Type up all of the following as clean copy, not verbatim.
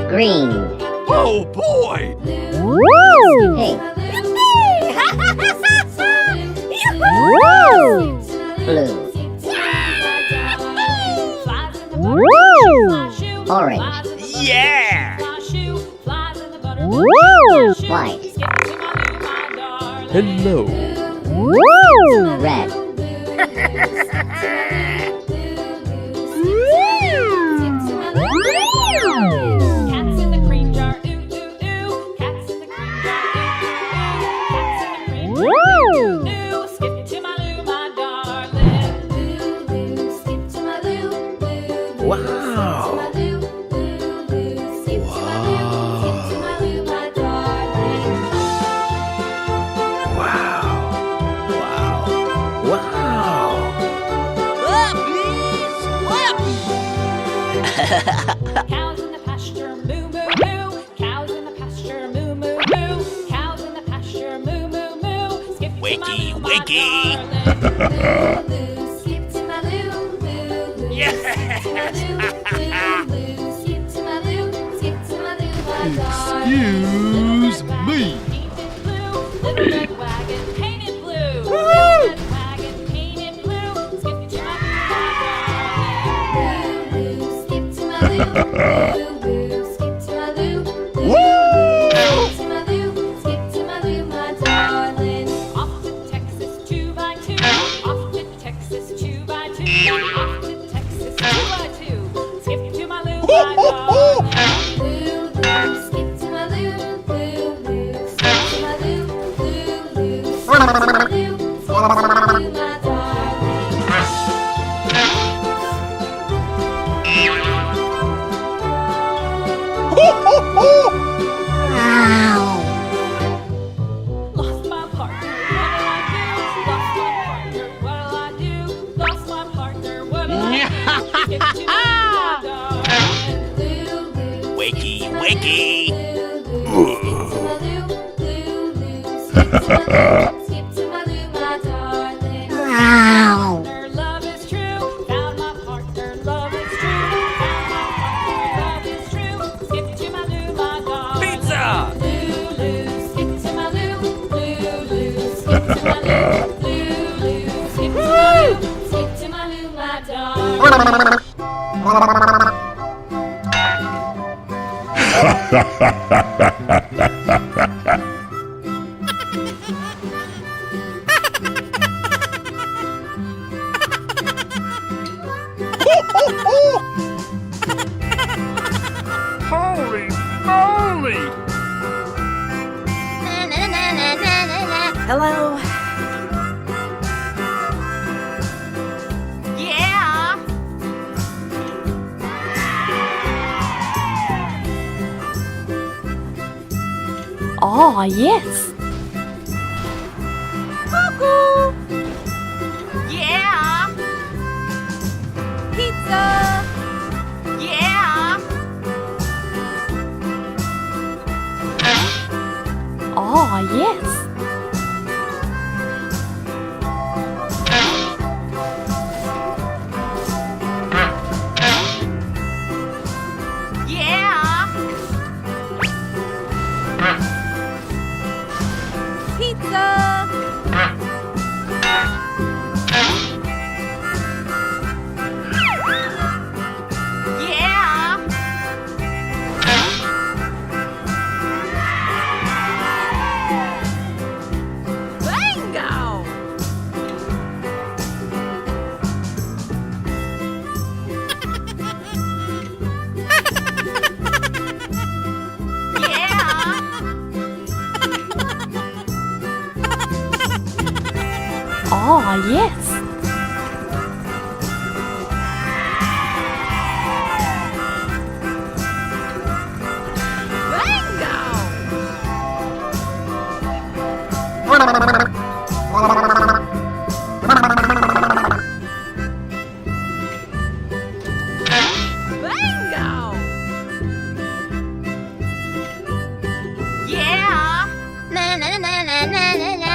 Green. Oh boy! Hey. Blue. Orange. Yeah! White. Hello. Red. Cats in the cream jar, ooh, ooh, ooh. Cats in the cream jar, ooh, ooh, ooh. Cats in the cream jar, ooh, ooh, ooh. Skip to my Lou, my darling. Lou, Lou, skip to my Lou, Lou, Lou. Wow. Skip to my Lou, Lou, Lou. Skip to my Lou, skip to my Lou, my darling. Wow. Wow. Wow. Cows in the pasture, moo, moo, moo. Cows in the pasture, moo, moo, moo. Cows in the pasture, moo, moo, moo. Skip to my Wiki, Lou, my wiki. darling. Lou, Lou, skip to my Lou, Lou, Lou. Yes. Skip to my Lou, Lou, Lou. Skip to my Lou, my darling. Excuse me. Little red wagon painted blue. Little red wagon painted blue. Skip to my Lou, my darling. Lou, Lou, skip to my Lou. Lou, Lou, skip to my Lou. Lou, skip to my Lou. Skip to my Lou, my darling. Off to Texas 2x2. Off to Texas 2x2. Off to Texas 2x2. Skip to my Lou, my darling. Lou, Lou, skip to my Lou. Lou, Lou, skip to my Lou. Lou, Lou, skip to my Lou. Skip to my Lou, my darling. Wow. Lost my partner, what'll I do? Lost my partner, what'll I do? Skip to my darling. Lou, Lou, Wakey, wakey. skip to my Lou, my darling. Wow. Partner, love is true. Found my partner, love is true. Found my partner, love is true. Skip to my Lou, my darling. Pizza. Lou, Lou, skip to my Lou. Lou, Lou, skip to my Lou. Lou, Lou, skip to my Lou. Skip to my Lou, my darling. Holy moly! Hello. Yeah. Oh, yes. Cuckoo. Yeah. Pizza. Yeah. Oh, yes. Yeah. Pizza. Yeah. Bingo. Yeah. Oh, yes. Bingo. Yeah. Na na na na na na na.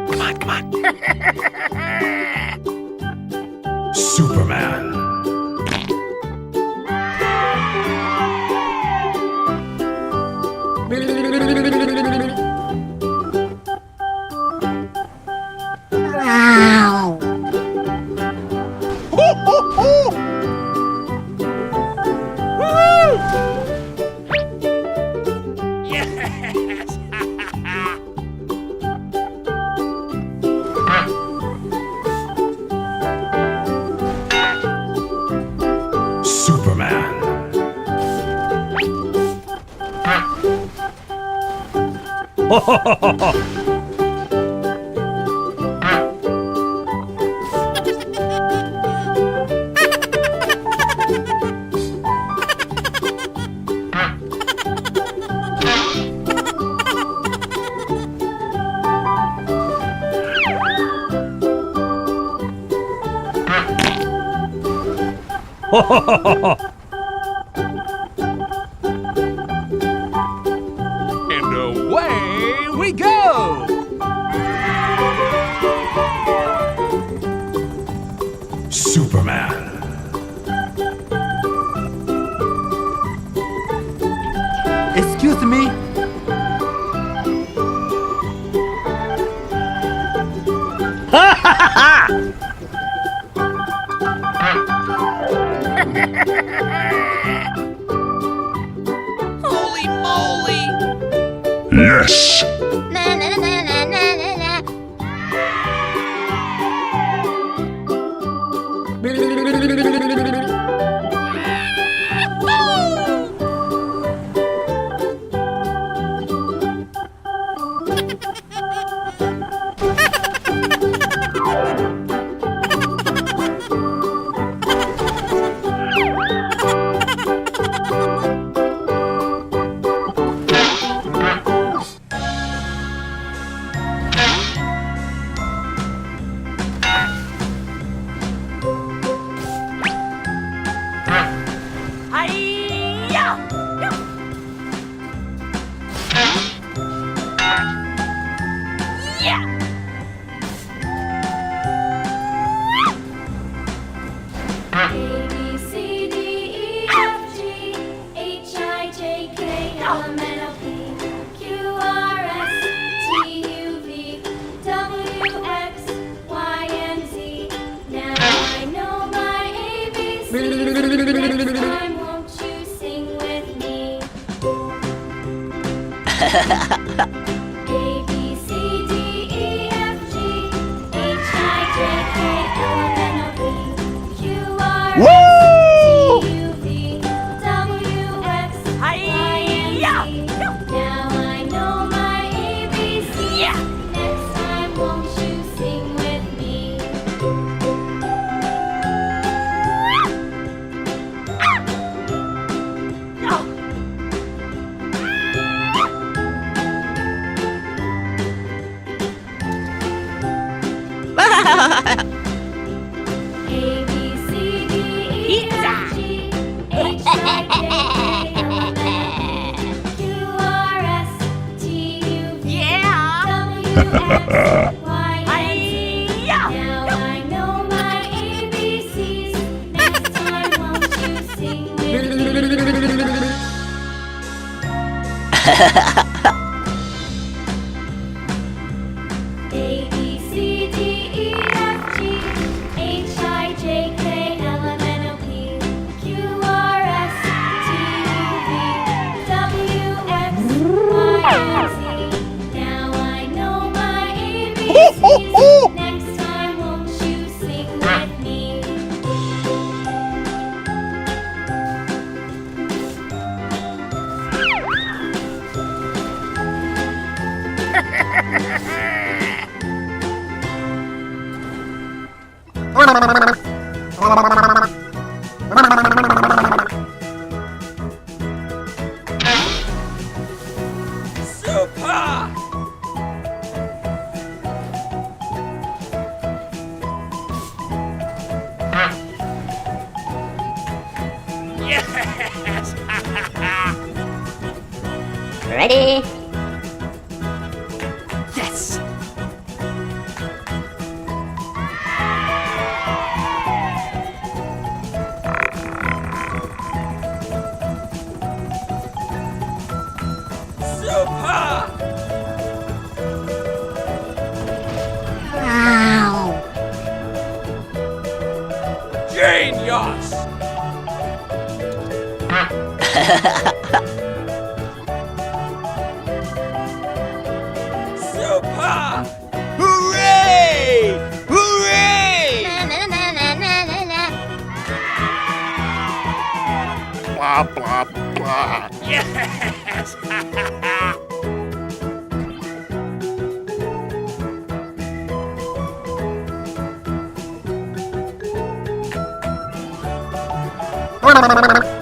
Come on, come on. Superman. And away we go! Superman. Excuse me. Holy moly! Yes! Na na na na na na na. A B C D E F G H I J K L M N O P Q R S T U V W X Y and Z. Now I know my ABCs. Next time, won't you sing with me? A B C D E F G H I J K L M N O P Q R S T U V W X Y and Z. Now I know my ABCs. Next time, won't you sing with me? A B C D E F G H I J K L M N O P Q R S T U V W X Y and Z. Now I know my ABCs. Next time, won't you sing with me? A B C D E F G H I J K L M N O P Q R S T U V W X Y and Z. Now I know my ABCs. Next time, won't you sing with me? Super! Yes! Ready? Yes! Super! Wow! Genius! Super! Hooray! Hooray! Na na na na na na na. Blah, blah, blah. Yes! T, U, V,